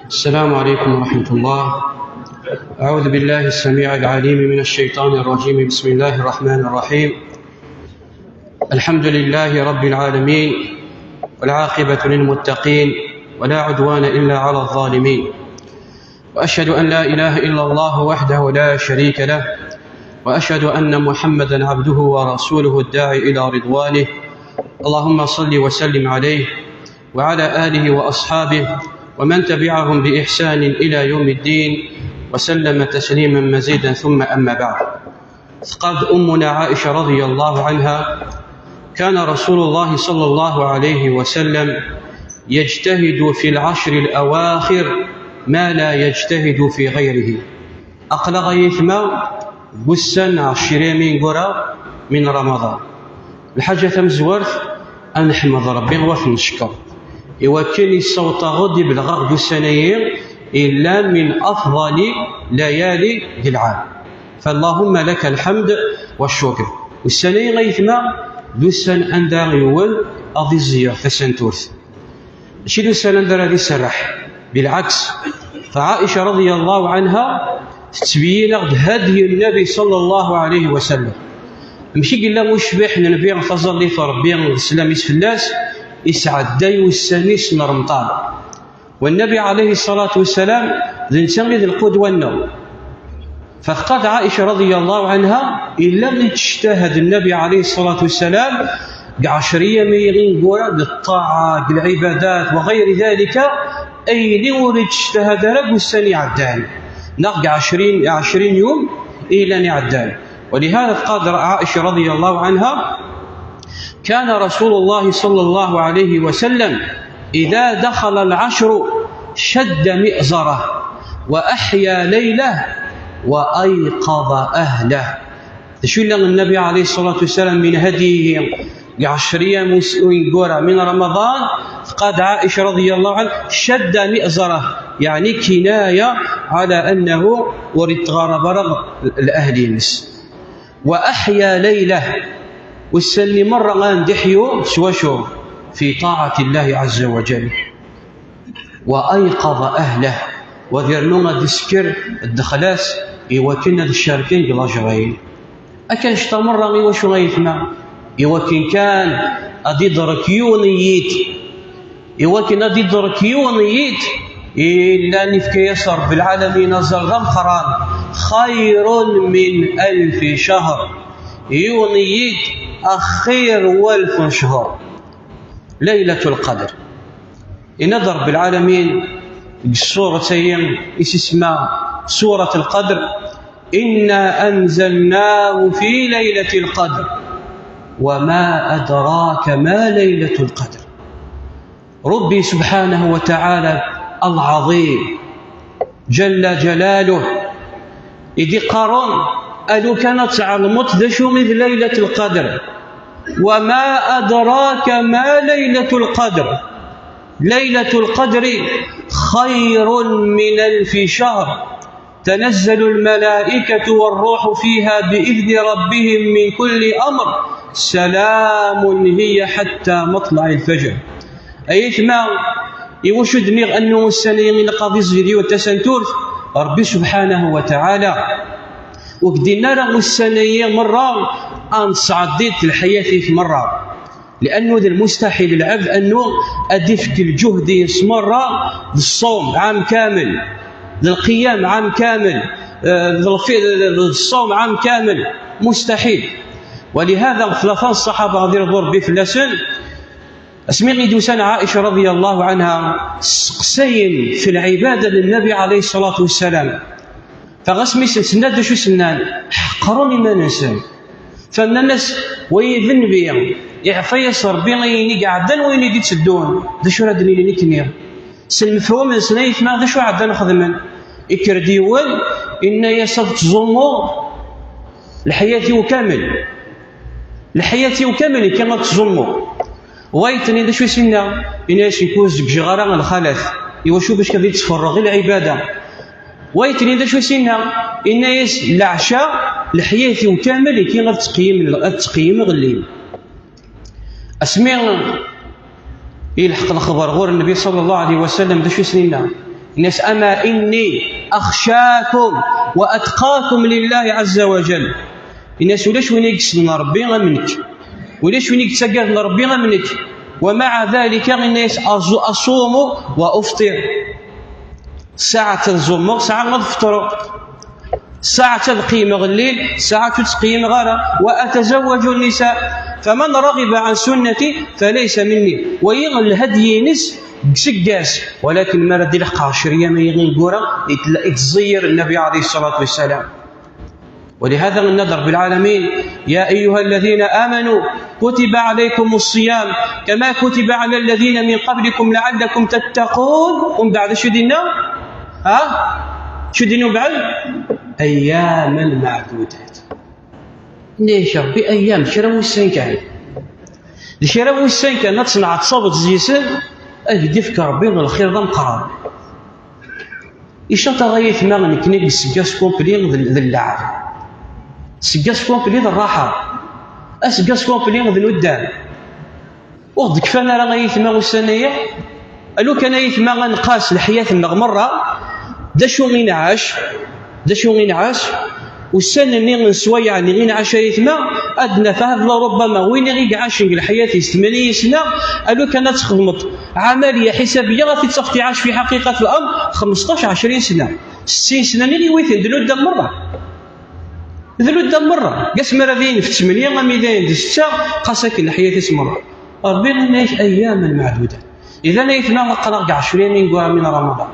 السلام عليكم ورحمة الله. أعوذ بالله السميع العليم من الشيطان الرجيم. بسم الله الرحمن الرحيم. الحمد لله رب العالمين، والعاقبة للمتقين، ولا عدوان إلا على الظالمين. وأشهد أن لا إله إلا الله وحده لا شريك له، وأشهد أن محمدا عبده ورسوله الداعي إلى رضوانه. اللهم صل وسلم عليه وعلى آله وأصحابه ومن تبعهم بإحسان إلى يوم الدين، وسلم تسليما مزيدا. ثم أما بعد، قد أمنا عائشة رضي الله عنها كان رسول الله صلى الله عليه وسلم يجتهد في العشر الأواخر ما لا يجتهد في غيره. أقلغ يثمى بسن 20 قرى من رمضان. الحاجة تمزورث أن نحمد ربي ونشكر وكان الصوت غدي بالغرب السنيين إلا من أفضل ليالي العام، فاللهم لك الحمد والشكر. والسنين غيثما دوسن أندا يول أضي الزيار فسنتورث شي دوسن أندا هذه السرح. بالعكس، فعائشة رضي الله عنها تبين هدي النبي صلى الله عليه وسلم. مشي قلنا مشبح النبي انتظر لي فربي الإسلام يسفلاس يسعد داي والسانيس من رمضان، والنبي عليه الصلاة والسلام ذي نسمي ذي القدوة النوم. فقد عائشة رضي الله عنها إلا من تجتهد النبي عليه الصلاة والسلام 10 يمين قوة بالطاعة بالعبادات وغير ذلك، أي لورد اجتهد رب السني عدان نقع 20 يوم إلى نعدان. ولهذا قال عائشة رضي الله عنها كان رسول الله صلى الله عليه وسلم إذا دخل العشر شد مئزره وأحيا ليله وأيقظ أهله. تشوي النبي عليه الصلاة والسلام من هديه 10 قرى من رمضان. قد عائشة رضي الله عنها شد مئزره، يعني كناية على أنه ورد غرب الأهل ينس. وأحيا ليله، والسني مرة غاندحيو سواشو في طاعة الله عز وجل. وأيقظ أهله، وذيرنونا ديسكر الدخلاس إيوكنا الشاركين بلاجرين. أكن شتا مرة غيوشو غيثنا إيوكن كان أدي دركيونييت إيوكن أدي دركيونييت إلا نفك يسر بالعالمين نزل غمخران خير من 1000 شهر. يونييت أخير 1000 شهر. ليلة القدر ينظر بالعالمين السورتين اسمها سورة القدر. إنا أنزلناه في ليلة القدر وما أدراك ما ليلة القدر. ربي سبحانه وتعالى العظيم جل جلاله إذ قارون ألو كانت علمت ذشو مثل ليلة القدر. وما أدراك ما ليلة القدر. ليلة القدر خير من 1000 شهر. تنزل الملائكة والروح فيها بإذن ربهم من كل أمر سلام هي حتى مطلع الفجر. أيث ما يوشد ميغ أنه السنين من قاضي الزيديو والتسنتور ربي سبحانه وتعالى وقدينا له السنين مرة أن صعدت الحياة في مرة، لأنه ذا المستحيل العبد أنه أدفك الجهد يسمر الصوم عام كامل، ذا القيام عام كامل، الصوم عام كامل مستحيل. ولهذا ثلاثة الصحابة غير ضرب في اللسن اسمي دوسان عائشة رضي الله عنها سقسين في العبادة للنبي عليه الصلاة والسلام. فغسمي سناد شو سنان حقروني ما ننسى. فالناس ويذن بيا يعفيس ربي غيني قاعدين وين يدي تسدون ذا شو ردني لي نكنير سلمفهم من سنيف ما ذا شو عدنا خدمن يكرديول إن يسد تظمو لحياتي وكامل لحياتي وكامل كما تظمو وايتني ذا شو سنة إناش يكوز جغارة الخلاث يوشو باش كذي تفرغ العبادة. ويتني ذا شو سنة إناس العشاء لحياتي وكامل كي غتقيم غليل. أسمع يلحق الخبر غور النبي صلى الله عليه وسلم ذا شو سنينا الناس أما إني أخشاكم وأتقاكم لله عز وجل. الناس ولاش وين يقصدنا ربي منك، ولاش وين يتسقرنا ربي منك، ومع ذلك الناس أصوم وأفطر. ساعة الزوم ساعة نفطر، ساعة تقيم الليل، ساعة تقيم غرا، وأتزوج النساء. فمن رغب عن سنتي فليس مني. وين الهدي نس بسقاس، ولكن ما ردي لحق 10 أيام يغين قورا يتزير النبي عليه الصلاة والسلام. ولهذا النذر بالعالمين: يا أيها الذين آمنوا كتب عليكم الصيام كما كتب على الذين من قبلكم لعلكم تتقون. ومن بعد شو دينا؟ شو دينا بعد؟ أياما معدودات. ليش ربي أيام شرا وسين كان شرا وسين كان تصنع تصابت زيسن أجدي فك ربي الخير ضم قرار إيش تغيث ما نكني بالسجاس كومبلين ذي اللعب، سجاس كومبلين الراحة، أسجاس كومبلين ذي الودان. وضد كفانا راه غيث ما والسنية ألو كان يث ما غنقاس الحياة النغمرة دا شو غينعاش، دا شو غينعاش. والسنة اللي نسويع اللي غينعاش يثما أدنى فهذا ربما وين غير عاشق الحياة 80 سنة ألو كانت تخدمت عملية حسابية غادي تستعاش في حقيقة الأمر 15 20 سنة 60 سنة اللي ويثن دلو دا مرة دلو دا مرة قاس مرادين في 8 غاميدين دي 6 قاسك الحياة تسمر. ربي نعيش أياما معدودة. إذا نيثنا قرا 20 من رمضان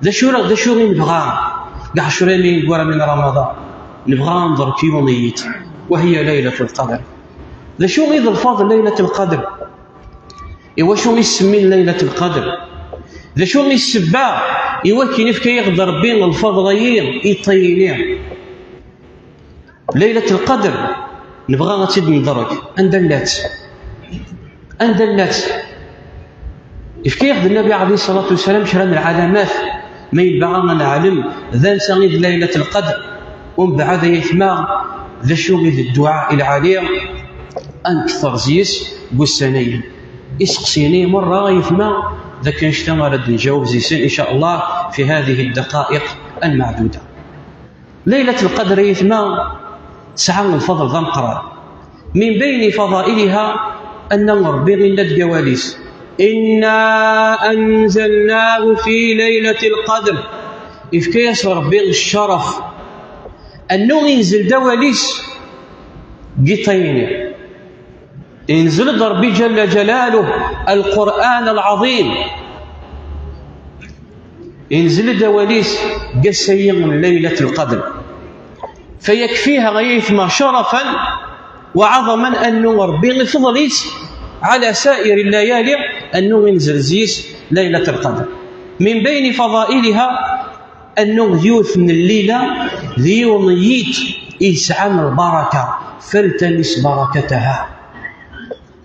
دا شو غير نبغى 20 من رمضان نبغى ننظر في يوميت وهي ليلة القدر. ذا شو غير الفضل ليلة القدر؟ إيوا شو يسمي ليلة القدر؟ ذا شو السباع؟ إيوا كي نفكي يقدر بين الفضليين يطينين. ليلة القدر نبغى غتزيد ندرك أندلات يفكي ياخذ النبي عليه الصلاة والسلام شرا من العلامات ما يبغى نعلم ذا سغيد ليلة القدر. ومن بعد يثمى ذا شغل الدعاء العالية أنكثر زيس بالسنين اسقسيني مرة يثمى ذا كان اشتمل نجاوب زيسين إن شاء الله في هذه الدقائق المعدودة. ليلة القدر يثمى سعى الفضل ذا قرار. من بين فضائلها أن ربي غنى الجواليس: إنا أنزلناه في ليلة القدر. إفكيس ربي الشرف أنه ينزل دواليس قطين، ينزل ربي جل جلاله القرآن العظيم، ينزل دواليس قسي من ليلة القدر. فيكفيها غيثما شرفا وعظما أنه ربي يفضليس على سائر الليالي أنه ينزل زيس ليلة القدر. من بين فضائلها أنه ذيوث من الليلة ذيو نيت يسعى من البركة فالتمس بركتها.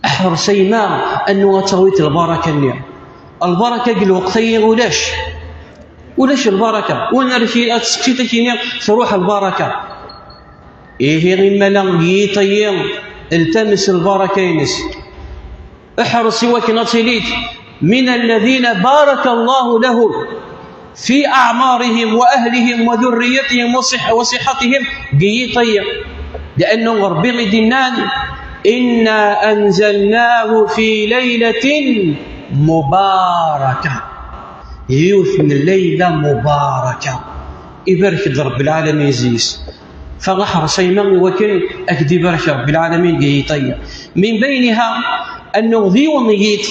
أحرصي ما أنه ترويت البركة اليوم. البركة قل وقتين ولاش البركة ونرشي أتسكتك تروح البركة. إيه غير ملان يطيّن التمس البركة ينس. احرصي وكنتليت من الذين بارك الله لهم في أعمارهم وأهلهم وذريتهم وصحتهم قيطيّن، لأنه ربي غدنان إنا أنزلناه في ليلة مباركة. يوث من الليلة مباركة يبارك رب العالمين زيس. فنحرص يمن وكن أكدي بارك رب العالمين قيطيّن. من بينها أنه ذي ونيت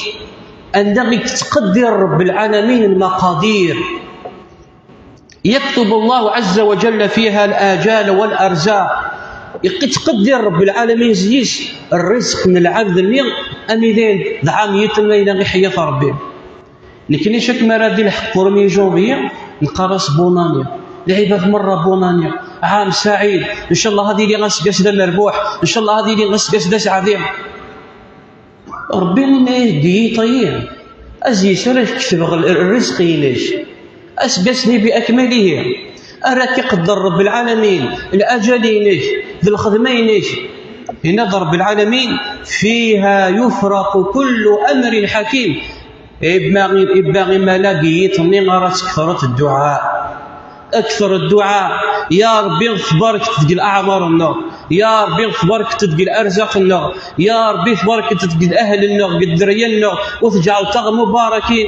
أنك تقدر رب العالمين المقادير، يكتب الله عز وجل فيها الآجال والأرزاق. تقدر رب العالمين زيش الرزق من العبد اليوم أميدين دعام يتمين غي حياة ربي. لكن شك مرادي الحق رمي جونفي نقرص بونانيا لعبة مرة بونانيا عام سعيد إن شاء الله. هذه اللي غسقس دا مربوح إن شاء الله. هذه اللي غسقس دا سعديم. ربي نهدي طيب أزيس راك كتب الرزق ينيش أسقسني بأكمله. أراك يقدر رب العالمين الأجل ينيش ذي الخدمة ينيش. هنا رب العالمين فيها يفرق كل أمر حكيم. إباغي ملاقيت منين غارت كثرة الدعاء، أكثر الدعاء يا ربي اغفرك تدق الأعمار النار، يا ربي اغفرك تدق الأرزاق النار، يا ربي اغفرك تدق الأهل النار قد دريا النار وتجعل تغ مباركين.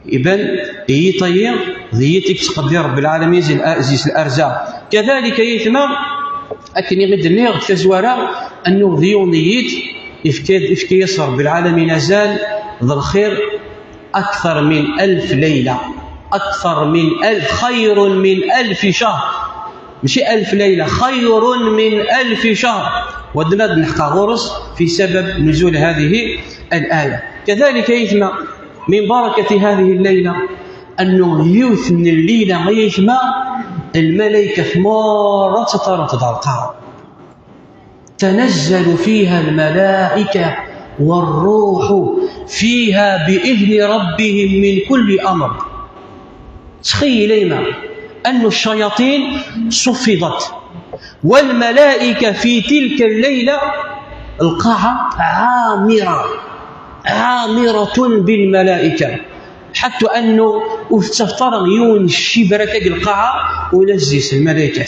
إذن طيب ذيتك تقدر رب العالمين زيز الأرزاق. كذلك يثمى أكن يغد النيغ تزوارا أنه ذيونيت إفكي يصر بالعالمين أزال ذا الخير أكثر من 1000 ليلة، أكثر من 1000، خير من 1000 شهر، ماشي 1000 ليلة، خير من 1000 شهر. ودنا نحقا غرس في سبب نزول هذه الآية. كذلك يثمى من بركة هذه الليلة أنه يوثن الليلة غيثمى الملائكة مرة تدرقها، تنزل فيها الملائكة والروح فيها بإذن ربهم من كل أمر. تخيلينا أن الشياطين صفدت والملائكة في تلك الليلة القاعة عامرة بالملائكة، حتى أنه استفتر يون الشبرة القاعة ونزيس الملائكة.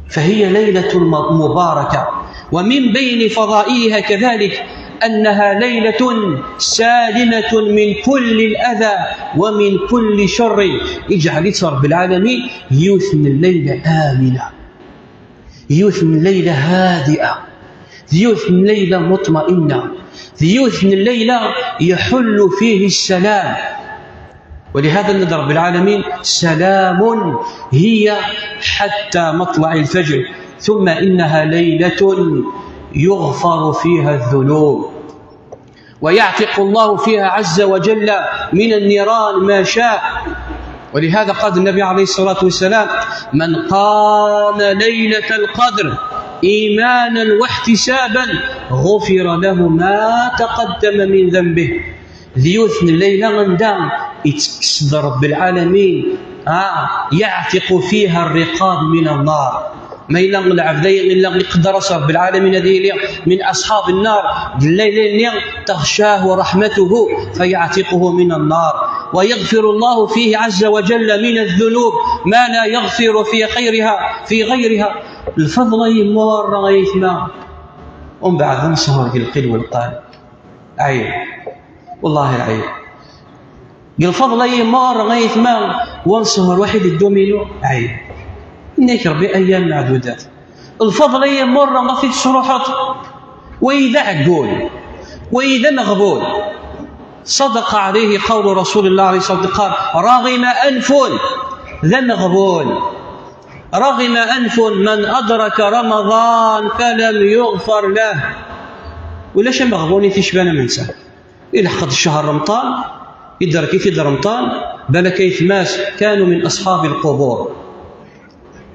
فهي ليلة مباركة. ومن بين فضائلها كذلك أنها ليلة سالمة من كل الأذى ومن كل شر. اجعل رب العالمين يوثن الليلة آمنة، يوثن الليلة هادئة، يوثن الليلة مطمئنة، يوثن الليلة يحل فيه السلام. ولهذا ندى رب العالمين سلام هي حتى مطلع الفجر، ثم إنها ليلة يغفر فيها الذنوب ويعتق الله فيها عز وجل من النيران ما شاء. ولهذا قال النبي عليه الصلاة والسلام: من قام ليلة القدر إيمانا واحتسابا غفر له ما تقدم من ذنبه. ذيوثن الليلة غندام يتكسد رب العالمين يعتق فيها الرقاب من النار. ما إلا العبدين إلا يقدر رب العالمين هذه من أصحاب النار الليل تغشاه رحمته فيعتقه من النار، ويغفر الله فيه عز وجل من الذنوب ما لا يغفر في غيرها. الفضل يمر غيثنا ومن بعد نسهر القل والقال عيب، والله العيب. الفضل يمر غيثنا ونسهر واحد الدومينو عيب، نكر بأيام معدودات. الفضل يمر ما في تصرحات، وإذا عقول وإذا مغبول. صدق عليه قول رسول الله عليه الصلاة والسلام: رغم أنف ذا مغبول، رغم أنف من أدرك رمضان فلم يغفر له. ولاش مغبوني في شبانة منسى إلى حقد الشهر رمضان يدرك في رمضان بالك يثماس كانوا من أصحاب القبور.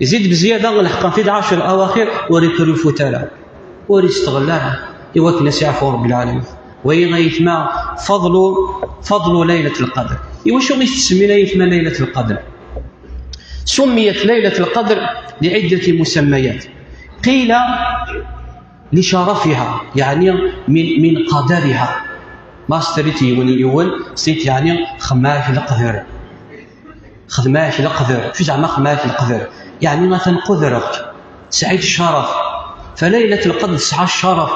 يزيد بزيادة لحقا في 10 الأواخر وريكرو فتالا وريستغلها يوكنا سيعفو رب العالمين. ويغيثما فضل ليلة القدر. وشو تسمي ليلة القدر؟ سميت ليلة القدر لعدة مسميات. قيل لشرفها، يعني من قدرها. ما ستريتي يون سيت يعني خماش القدر، خدماش القدر في زعما خماش القدر يعني مثلا قدرك سعيد الشرف. فليلة القدر سعى الشرف،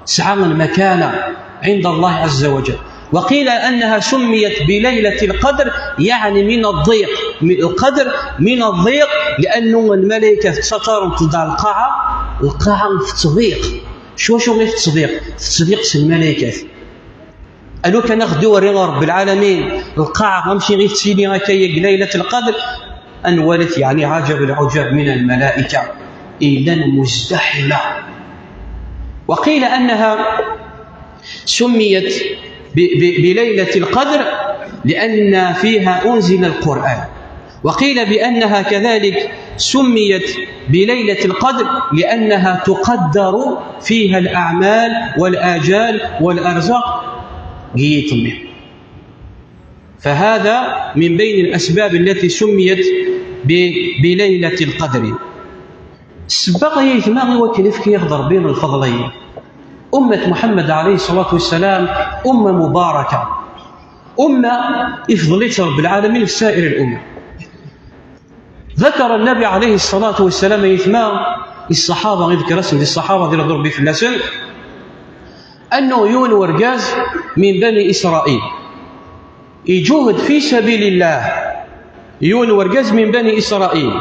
سعى المكانة عند الله عز وجل. وقيل أنها سميت بليلة القدر يعني من الضيق، القدر من الضيق، لأنه الملائكة ستر تدع القاعة في التضييق. شو في التضييق؟ في التضييق الملائكة ألو كان ناخذ رب العالمين القاعة غنمشي غير تسيني هكايا ليلة القدر أن ولت يعني عجب العجب من الملائكة إذا مزدحمة. وقيل أنها سميت بليلة القدر لأن فيها أنزل القرآن. وقيل بأنها كذلك سميت بليلة القدر لأنها تقدر فيها الأعمال والآجال والأرزاق. فهذا من بين الأسباب التي سميت بليلة القدر. السباق يثمغي وكلف كي يغدر بين الفضلين. أمة محمد عليه الصلاة والسلام أمة مباركة، أمة إفضلت رب العالمين في سائر الأمة. ذكر النبي عليه الصلاة والسلام يثمى الصحابة، يذكر اسم الصحابة ديال ضربي في اللسان، أنه يون ورقاز من بني إسرائيل يجوهد في سبيل الله، يون ورقاز من بني إسرائيل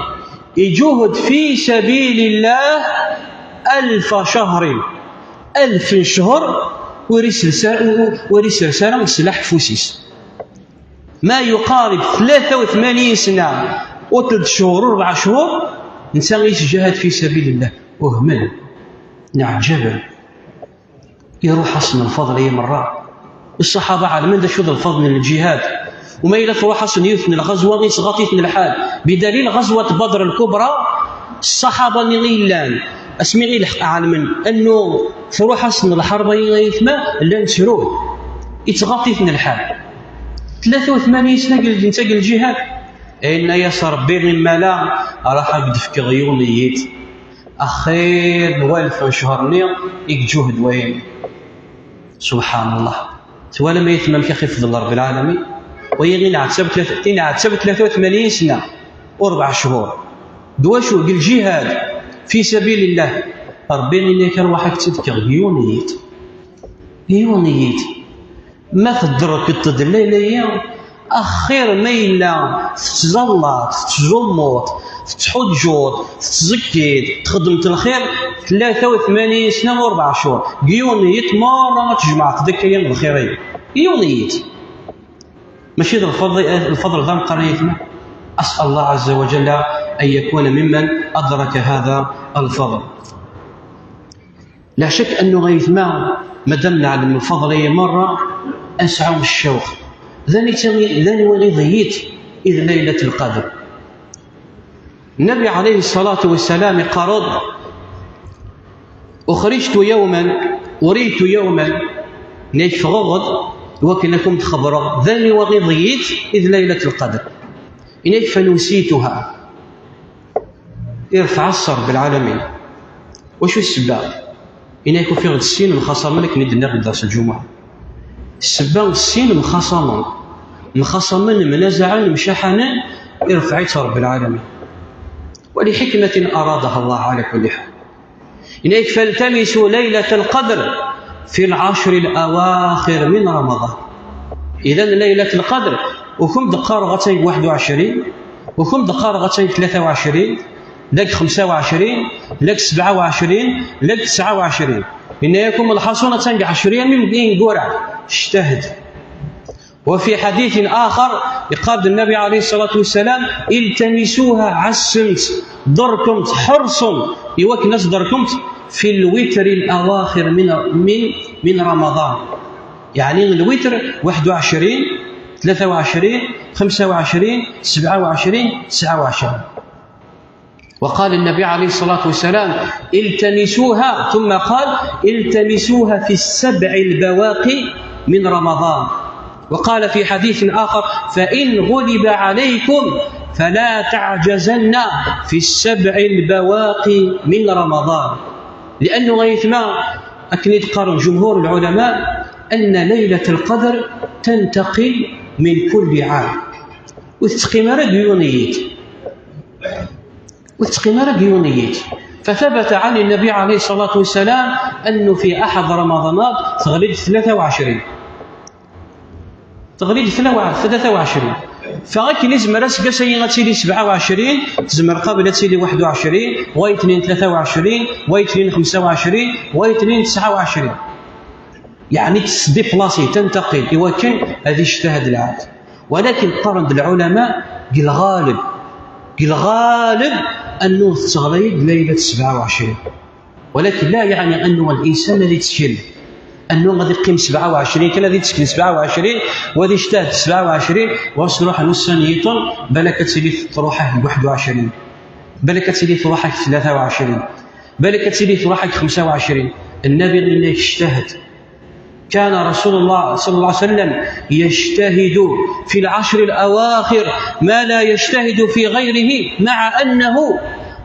يجوهد في سبيل الله 1000 شهر، 1000 شهر وريس رسالة سلاح فوسيس، ما يقارب 83 سنة و3 شهور و4 شهور إنسان يتجاهد في سبيل الله وهمل. نعم جبل يروح أصلا الفضل هي مرة. الصحابة عالمين دا شو ذا الفضل من الجهاد، وما إلا تروح أصلا يثني الغزوة يصغط يثني الحال، بدليل غزوة بدر الكبرى الصحابة نغيلان اسمي غير عالمين أنه تروح أصلا الحرب يثمى لا نسروه يتغط يثني الحال. 83 سنة قلت الجهاد إن يسر بين الملا راح أقدف غيونيت أخير والف شهر نير يجهد وين. سبحان الله ولا ما يتمم في خفض الله رب العالمين، ويغني عتسب 83 سنة و4 شهور دواشو الجهاد في سبيل الله. ربي اللي كان واحد تذكر يونيت ما تدرك التدليلية أخير ميلا تتزلط تتزمط تتحجر تتزكيد تخدمت الخير 83 سنة و4 شهور يونيت مرة ما تجمع تذكر أيام الخيرين يونيت ماشي الفضل ذا قريتنا. أسأل الله عز وجل أن يكون ممن أدرك هذا الفضل. لا شك أنه غيث ما دام نعلم الفضل مرة أسعى الشوق ذاني وغيضيت إذ ليلة القدر. النبي عليه الصلاة والسلام قرض أخرجت يوما وريت يوما نيك غض وكنكم تخبروا ذاني وغيضيت إذ ليلة القدر إنيك فنسيتها. ارفع الصر بالعالمين وشو السبب؟ إنيك في غد السين الخصم لك ندنا غداس الجمعة. السبب السين مخصما منازعا مشاحنا ارفعت رب العالمين ولحكمة أرادها الله على كل حال. إنيك فالتمسوا ليلة القدر في العشر الأواخر من رمضان. إذا ليلة القدر وكم دقار غتاي 21 وكم دقار غتاي 23 لك 25 لك 27 لك 29 إن يكون الحصونة تنقع 20 من دين قرع اجتهد. وفي حديث آخر يقال النبي عليه الصلاة والسلام التمسوها عسمت دركمت حرص يوك ناس دركمت في الوتر الأواخر من رمضان. يعني الوتر 21 23 25 27 29. وقال النبي عليه الصلاة والسلام التمسوها ثم قال التمسوها في 7 البواقي من رمضان. وقال في حديث آخر فإن غلب عليكم فلا تعجزن في 7 البواقي من رمضان. لأنه غيثما أكنت قرن جمهور العلماء أن ليلة القدر تنتقل من كل عام وتقيمر ديونيت فثبت عن النبي عليه الصلاة والسلام أنه في أحد رمضانات تغليد 23 فغاكي نزمر اسكاسي غتسيلي 27 تزمر قبل تسيلي 21 واثنين 23 واثنين 25 واثنين 29. يعني تسدي بلاصي تنتقل إوا كان هذه اجتهد العاد. ولكن قرن العلماء الغالب أنه تغليد ليلة 27. ولكن لا يعني أنه الإنسان الذي تشكل أنه غادي يقيم 27 كان غادي تسكن 27 وغادي يجتهد 27 وصروح نص نيتون بالك تسيلي تروحه 21 بالك تسيلي تروحه 23 بالك تسيلي تروحه 25. النبي اللي اجتهد كان رسول الله صلى الله عليه وسلم يجتهد في العشر الأواخر ما لا يجتهد في غيره مع أنه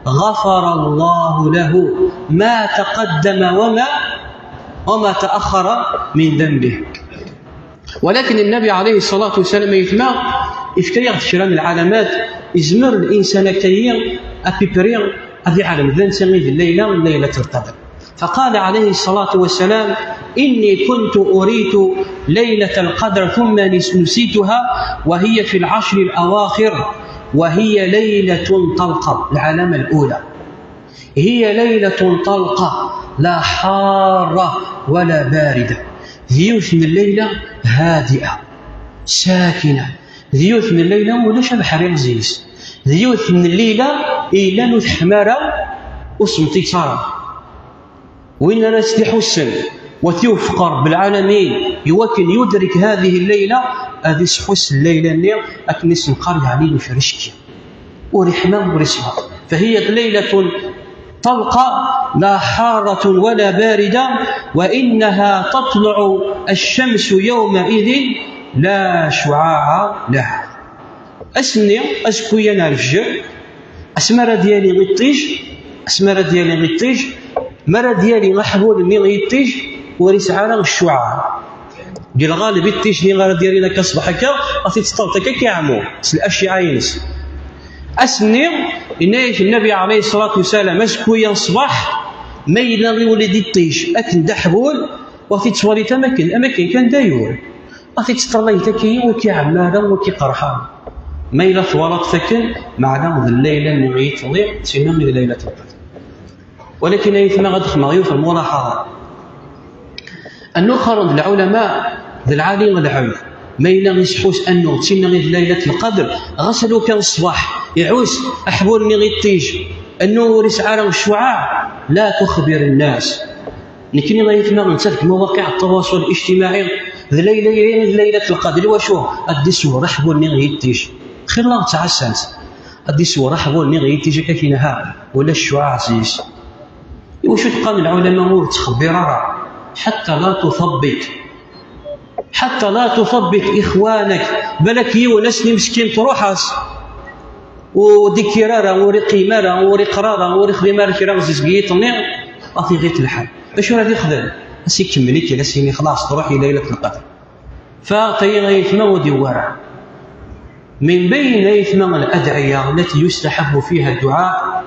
غفر الله له ما تقدم وما تأخر من ذنبه. ولكن النبي عليه الصلاة والسلام يتما يفكر شرا من العلامات يزمر الإنسان كي أبيبري هذه علم ذن سميد الليلة القدر. فقال عليه الصلاة والسلام: إني كنت أريد ليلة القدر ثم نسيتها وهي في العشر الأواخر، وهي ليلة طلقة. العلامة الأولى هي ليلة طلقة لا حارة ولا باردة، ذيوث من الليلة هادئة ساكنة، ذيوث من الليلة ولا شبه حريق زيس، ذيوث من الليلة إلا نوث حمارة وصمتي صار وإن ناس تحسن وتوفقر بالعالمين يوكل يدرك هذه الليلة، هذه سحس الليلة النير أكنس نقرب عليه فرشكي ورحمة ورسمة. فهي ليلة طلقة لا حارة ولا باردة، وإنها تطلع الشمس يومئذ لا شعاع لها. أسني أسكويا نرفجر أسمرة ديالي غيطيج، أسمرة ديالي غيطيج، مرة ديالي محبول مي غيطيج وريس على الشعاع ديال الغالب يطيج ني غير ديالي كصبح هكا غادي تطلط هكا كيعمو الأشعة ينس. أسني إناية النبي عليه الصلاة والسلام أسكويا الصباح ما إلا غير ولد يطيج أكن دحبول وغادي تصوري تماكن الأماكن كان دايور غادي تطلعي تكي وكي عمالة وكي قرحان ما إلا ثورات فكن معنا الليلة اللي غيطلع تسمى من ليلة القدر. ولكن أيثما غاد خمغيو في الملاحظة أنه خرج العلماء ذا العالم العلم ما إلا غيسحوس أنه تسمى غير ليلة القدر غسلوا كان الصباح يعوس أحبول مي غيطيج أنه رسعة الشعاع لا تخبر الناس. لكن غيثما غنتسلك مواقع التواصل الاجتماعي ذا ليلة القدر وشو أدي صور أحبول مي غيطيج خير الله تعسنت أدي صور أحبول مي غيطيج كاكينها ولا الشعاع زيس. وشو تبقى العلماء تخبر حتى لا تثبت إخوانك بالك يونس مسكين تروحاس ودي كرارة وري قيمارة وري قرارة وري خدمار كرا زيزقيت النير أطي غيت الحال باش غادي يخدم أسي كملي كي سيني خلاص تروحي ليلة القدر. فطي غيثما ودي ورا من بين غيثما الأدعية التي يستحب فيها الدعاء،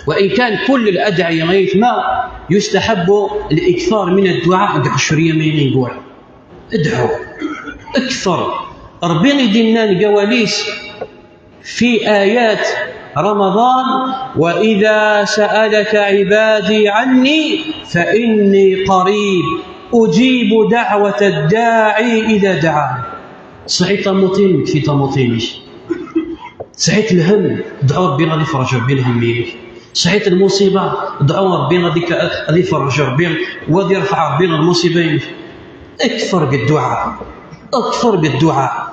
وإن كان كل الأدعية غيثما يستحب الإكثار من الدعاء. ادعوا شوية ما يقول ادعوا اكثر ربي يدينا الجواليس في آيات رمضان: وإذا سألك عبادي عني فإني قريب أجيب دعوة الداعي إذا دعاني. صحيت طموطين في طموطينش، صحيت الهم دعوا ربي غادي يفرج ربي الهم، صحيت المصيبة دعوا ربي غادي يفرج ربي وغادي يرفع ربي المصيبة. اكثر بالدعاء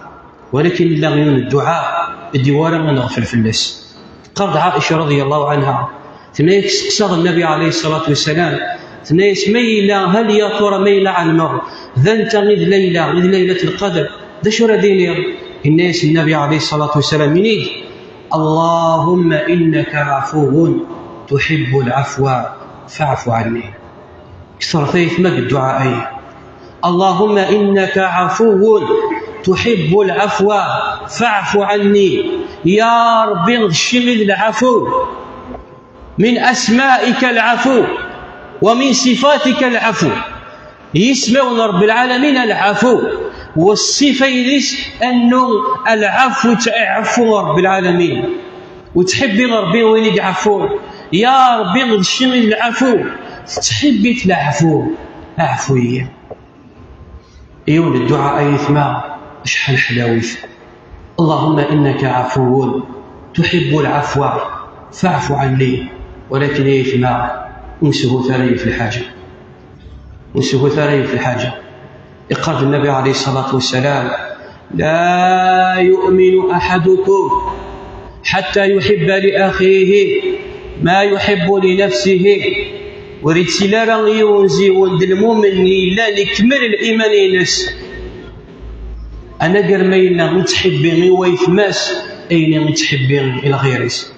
ولكن لا غير الدعاء الدوار ما نغفل في الناس. قالت عائشة رضي الله عنها ثنيك سقسى النبي عليه الصلاة والسلام ثنيس ميلا هل يا ترى ميلا على المر ذنت غير ليلة القدر ده شو رديني الناس النبي عليه الصلاة والسلام ينيد: اللهم إنك عفو تحب العفو فاعف عني. كثر فيه ما بالدعاء اللهم إنك عفو تحب العفو فاعف عني. يا ربي غشمل العفو، من أسمائك العفو ومن صفاتك العفو. يسمعون رب العالمين العفو، والصفة يديس أنه العفو تعفو رب العالمين وتحبي ربي وين يعفو. يا ربي غشمل العفو، تحبي العفو عفوية. يقول الدعاء يثمى شحال حلاويت: اللهم إنك عفو تحب العفو فاعف عني. ولكن يثمى أنسه ثاني في الحاجة يقال النبي عليه الصلاة والسلام: لا يؤمن أحدكم حتى يحب لأخيه ما يحب لنفسه. وريد سلالة يونزي ولد المؤمن لا نكمل الإيمان ينس أنا قرمينا متحبين ويثماس أين متحبين إلى غيرس.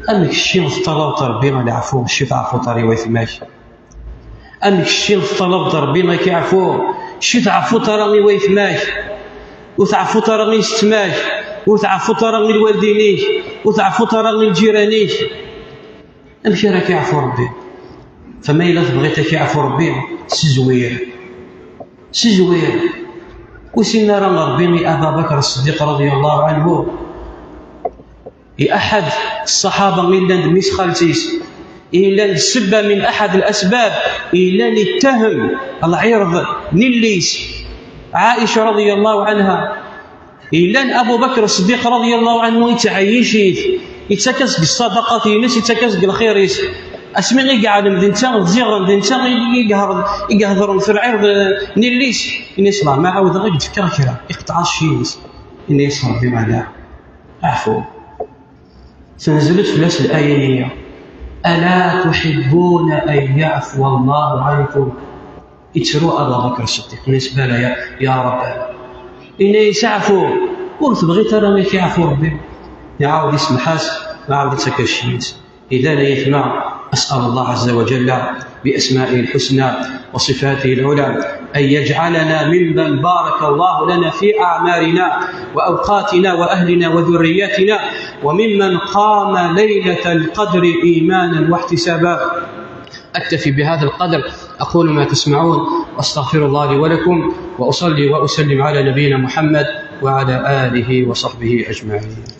أنك الشيء طلب ربنا العفو الشيء تعفو طري ويثماش، أنك الشيء طلب ربنا كيعفو شي تعرفوا ترى وايف ماك، وتعرفوا ترى ستماك، وتعرفوا ترى الوالدينيك، وتعرفوا ترى الجيرانيك. امشي راك يعفو ربي. فما إلا بغيت كيعفو ربي سي زوير. وسينا راه ربي أبا بكر الصديق رضي الله عنه أحد الصحابة إلا ميس خالتيس إلا السبة من أحد الأسباب إلا نتهم العرض نليس عائشة رضي الله عنها، إلا أبو بكر الصديق رضي الله عنه يتعيشيت يتكس بالصدقة ينس يتكس بالخير اسمي غير قاعد مدينتا زيغ مدينتا يقهضرون في العرض نليس ينسمع ما عاود غير يتفكر كرا يقطع الشيس ينس ربي معناه عفو. تنزلت في نفس الآية ألا تحبون أن يعفو الله عنكم؟ يتروا أبا بكر الصديق بالنسبة له يا رب إني يسعفو قلت بغيت أنا ما يعفو ربي يعاود يسمحاس ما عاود يتكشيس. إذا لا يثنى أسأل الله عز وجل بأسمائه الحسنى وصفاته العلى أن يجعلنا ممن بارك الله لنا في أعمارنا وأوقاتنا وأهلنا وذرياتنا، وممن قام ليلة القدر إيمانا واحتسابا. أكتفي بهذا القدر، أقول ما تسمعون وأستغفر الله لي ولكم، وأصلي وأسلم على نبينا محمد وعلى آله وصحبه أجمعين.